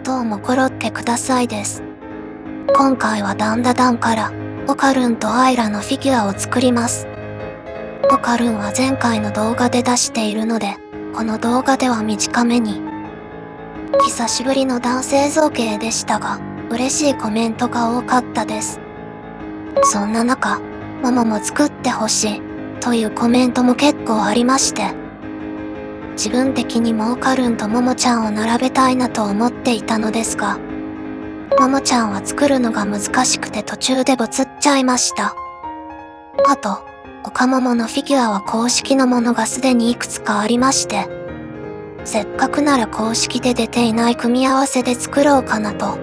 どうもコロッケくださいです。今回はダンダダンからオカルンとアイラのフィギュアを作ります。オカルンは前回の動画で出しているので、この動画では短めに。久しぶりの男性造形でしたが、嬉しいコメントが多かったです。そんな中、モモも作ってほしいというコメントも結構ありまして、自分的にもオカルンとモモちゃんを並べたいなと思っていたのですが、モモちゃんは作るのが難しくて途中でボツっちゃいました。あと、オカモモのフィギュアは公式のものがすでにいくつかありまして、せっかくなら公式で出ていない組み合わせで作ろうかなと。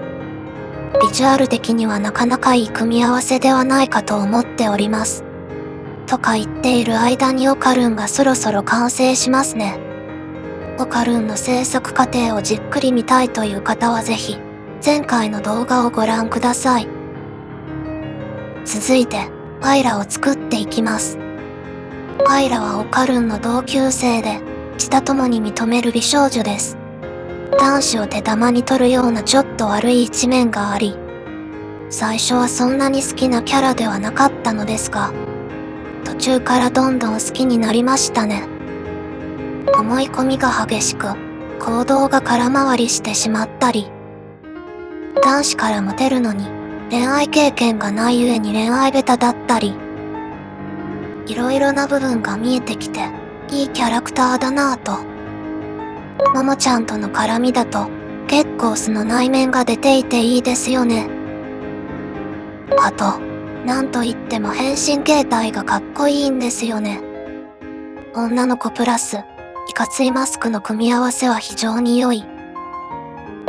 ビジュアル的にはなかなかいい組み合わせではないかと思っております。とか言っている間にオカルンがそろそろ完成しますね。オカルンの制作過程をじっくり見たいという方はぜひ、前回の動画をご覧ください。続いて、アイラを作っていきます。アイラはオカルンの同級生で、自他ともに認める美少女です。男子を手玉に取るようなちょっと悪い一面があり、最初はそんなに好きなキャラではなかったのですが、途中からどんどん好きになりましたね。思い込みが激しく、行動が空回りしてしまったり、男子からモテるのに恋愛経験がないゆえに恋愛ベタだったり、いろいろな部分が見えてきて、いいキャラクターだなぁと。モモちゃんとの絡みだと、結構素の内面が出ていていいですよね。あと、なんといっても変身形態がかっこいいんですよね。女の子プラス、いかついマスクの組み合わせは非常に良い。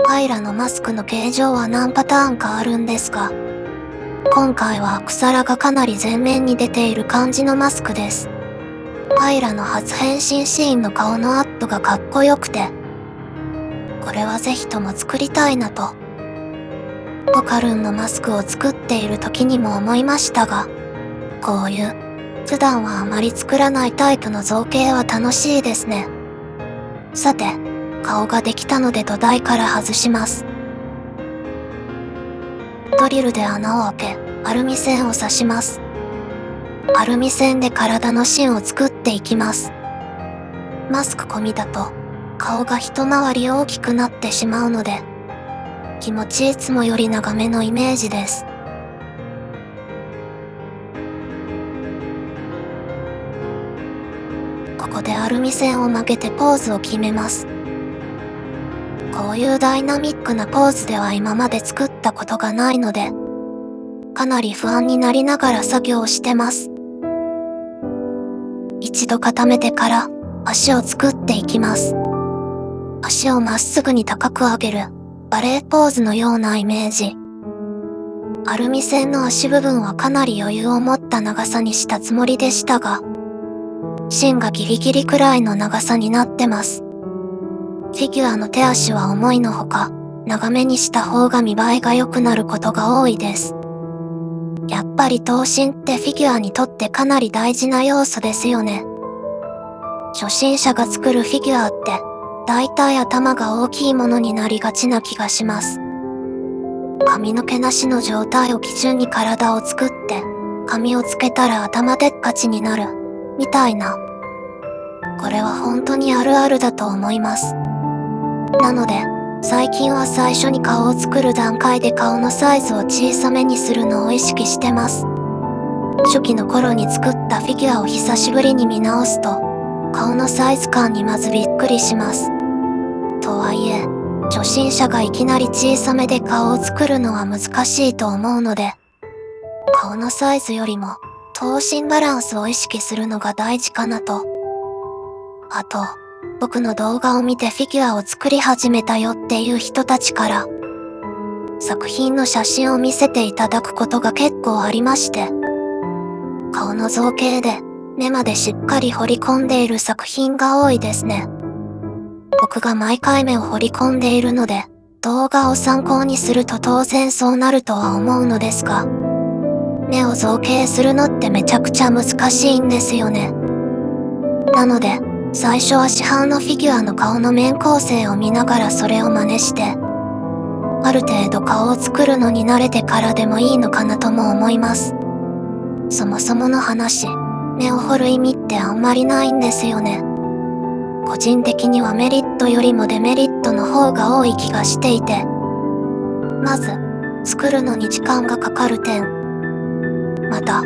アイラのマスクの形状は何パターンかあるんですが、今回はアクサラがかなり前面に出ている感じのマスクです。アイラの初変身シーンの顔のアップがかっこよくて、これはぜひとも作りたいなと。オカルンのマスクを作っている時にも思いましたが、こういう、普段はあまり作らないタイプの造形は楽しいですね。さて、顔ができたので土台から外します。ドリルで穴を開け、アルミ線を刺します。アルミ線で体の芯を作っていきます。マスク込みだと、顔が一回り大きくなってしまうので、気持ちいつもより長めのイメージです。ここでアルミ線を曲げてポーズを決めます。こういうダイナミックなポーズでは今まで作ったことがないので、かなり不安になりながら作業をしてます。一度固めてから足を作っていきます。足をまっすぐに高く上げるバレーポーズのようなイメージ。アルミ線の足部分はかなり余裕を持った長さにしたつもりでしたが、芯がギリギリくらいの長さになってます。フィギュアの手足は思いのほか、長めにした方が見栄えが良くなることが多いです。やっぱり頭身ってフィギュアにとってかなり大事な要素ですよね。初心者が作るフィギュアって、だいたい頭が大きいものになりがちな気がします。髪の毛なしの状態を基準に体を作って、髪をつけたら頭でっかちになる、みたいな。これは本当にあるあるだと思います。なので、最近は最初に顔を作る段階で顔のサイズを小さめにするのを意識してます。初期の頃に作ったフィギュアを久しぶりに見直すと、顔のサイズ感にまずびっくりします。とはいえ、初心者がいきなり小さめで顔を作るのは難しいと思うので、顔のサイズよりも、頭身バランスを意識するのが大事かなと。あと、僕の動画を見てフィギュアを作り始めたよっていう人たちから、作品の写真を見せていただくことが結構ありまして、顔の造形で目までしっかり彫り込んでいる作品が多いですね。僕が毎回目を彫り込んでいるので、動画を参考にすると当然そうなるとは思うのですが、目を造形するのってめちゃくちゃ難しいんですよね。なので、最初は市販のフィギュアの顔の面構成を見ながらそれを真似して、ある程度顔を作るのに慣れてからでもいいのかなとも思います。そもそもの話、目を彫る意味ってあんまりないんですよね。個人的にはメリットよりもデメリットの方が多い気がしていて、まず、作るのに時間がかかる点。また、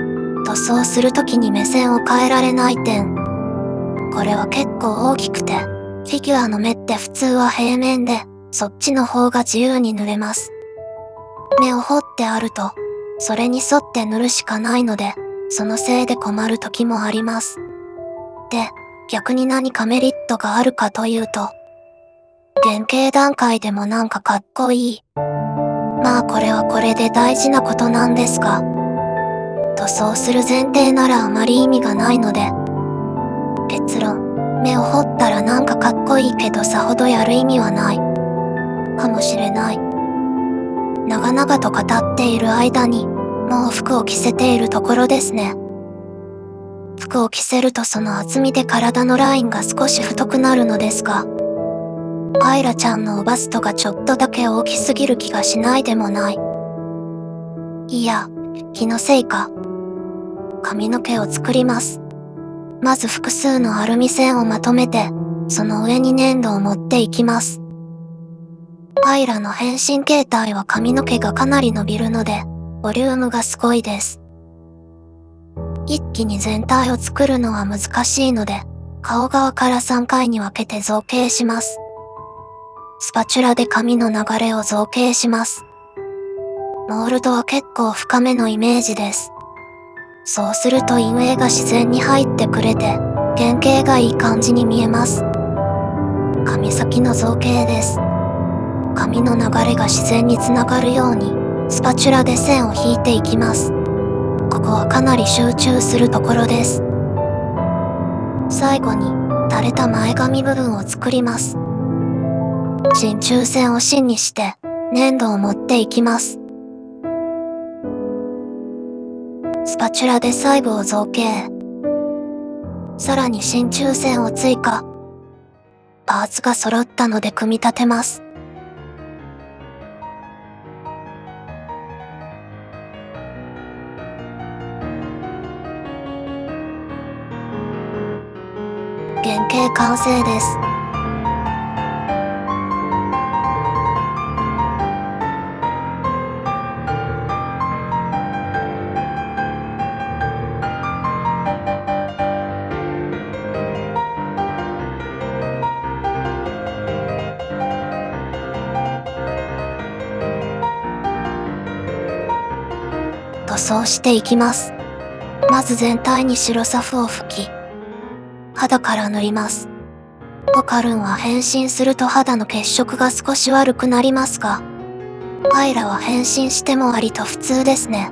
塗装するときに目線を変えられない点。これは結構大きくて、フィギュアの目って普通は平面で、そっちの方が自由に塗れます。目を彫ってあると、それに沿って塗るしかないので、そのせいで困る時もあります。で、逆に何かメリットがあるかというと、原型段階でもなんかかっこいい。まあこれはこれで大事なことなんですが、塗装する前提ならあまり意味がないので、結論、目を彫ったらなんかかっこいいけどさほどやる意味はない。かもしれない。長々と語っている間に、もう服を着せているところですね。服を着せるとその厚みで体のラインが少し太くなるのですが、アイラちゃんのおバストがちょっとだけ大きすぎる気がしないでもない。いや、気のせいか。髪の毛を作ります。まず複数のアルミ線をまとめて、その上に粘土を持っていきます。アイラの変身形態は髪の毛がかなり伸びるので、ボリュームがすごいです。一気に全体を作るのは難しいので、顔側から3回に分けて造形します。スパチュラで髪の流れを造形します。モールドは結構深めのイメージです。そうすると陰影が自然に入ってくれて、原型がいい感じに見えます。髪先の造形です。髪の流れが自然につながるように、スパチュラで線を引いていきます。ここはかなり集中するところです。最後に、垂れた前髪部分を作ります。真鍮線を芯にして、粘土を持っていきます。スパチュラで細部を造形。さらに真鍮線を追加。パーツが揃ったので組み立てます。原型完成です。塗装していきます。まず全体に白サフを吹き、肌から塗ります。オカルンは変身すると肌の血色が少し悪くなりますが、アイラは変身しても割と普通ですね。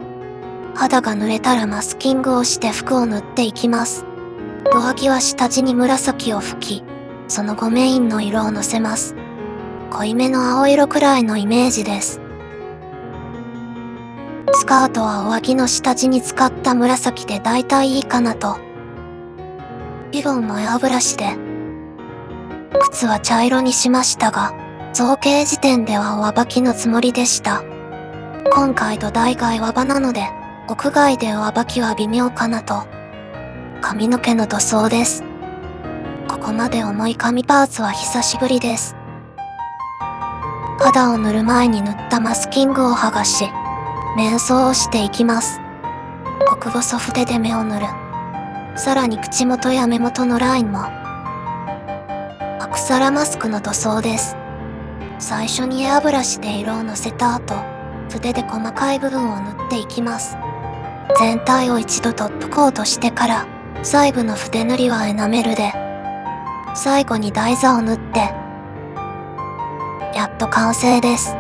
肌が濡れたらマスキングをして服を塗っていきます。上着は下地に紫を吹き、その後メインの色をのせます。濃いめの青色くらいのイメージです。スカートは上着の下地に使った紫でだいたいいいかなと。リボンもエアブラシで。靴は茶色にしましたが、造形時点では上履きのつもりでした。今回土台が岩場なので、屋外で上履きは微妙かなと。髪の毛の塗装です。ここまで重い紙パーツは久しぶりです。肌を塗る前に塗ったマスキングを剥がし、面相をしていきます。極細筆で目を塗る。さらに口元や目元のラインも。アクサラマスクの塗装です。最初にエアブラシで色をのせた後、筆で細かい部分を塗っていきます。全体を一度トップコートしてから、細部の筆塗りはエナメルで、最後に台座を塗って、やっと完成です。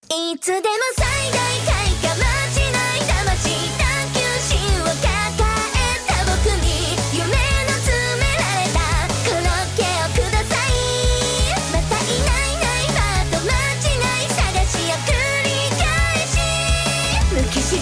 いつでも最大開花まじない魂探求心を抱えた僕に夢の詰められたコロッケをください。またいないないパートまじない探しを繰り返し無機質